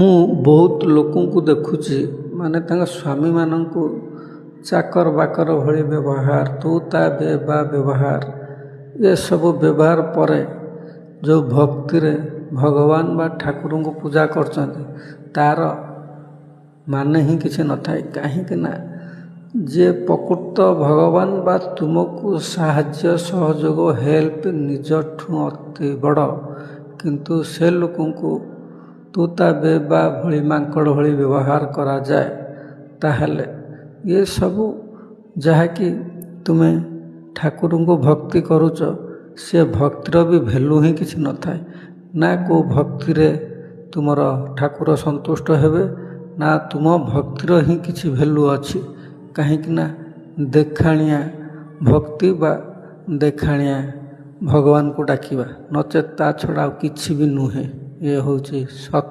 ମୁଁ ବହୁତ ଲୋକଙ୍କୁ ଦେଖୁଛି ମାନେ ତାଙ୍କ ସ୍ୱାମୀମାନଙ୍କୁ ଚାକର ବାକର ଭଳି ବ୍ୟବହାର, ତୁ ତା ବା ବ୍ୟବହାର, ଏସବୁ ବ୍ୟବହାର ପରେ ଯେଉଁ ଭକ୍ତିରେ ଭଗବାନ ବା ଠାକୁରଙ୍କୁ ପୂଜା କରୁଛନ୍ତି ତା'ର ମାନେ ହିଁ କିଛି ନଥାଏ। କାହିଁକି ନା ଯିଏ ପ୍ରକୃତ ଭଗବାନ ବା ତୁମକୁ ସାହାଯ୍ୟ ସହଯୋଗ ହେଲ୍ପ ନିଜଠୁ ଅତି ବଡ଼, କିନ୍ତୁ ସେ ଲୋକଙ୍କୁ ତୁ ତା ବା ଭଳି ମାଙ୍କଡ଼ ଭଳି ବ୍ୟବହାର କରାଯାଏ, ତାହେଲେ ଏସବୁ ଯାହାକି ତୁମେ ଠାକୁରଙ୍କୁ ଭକ୍ତି କରୁଛ, ସେ ଭକ୍ତିର ବି ଭ୍ୟାଲୁ ହିଁ କିଛି ନଥାଏ। ନା କେଉଁ ଭକ୍ତିରେ ତୁମର ଠାକୁର ସନ୍ତୁଷ୍ଟ ହେବେ, ନା ତୁମ ଭକ୍ତିର ହିଁ କିଛି ଭ୍ୟାଲୁ ଅଛି। କାହିଁକିନା ଦେଖାଣିଆ ଭକ୍ତି ବା ଦେଖାଣିଆ ଭଗବାନଙ୍କୁ ଡାକିବା, ନଚେତ୍ ତା ଛଡ଼ା ଆଉ କିଛି ବି ନୁହେଁ। ଏ ହେଉଛି ସତ୍।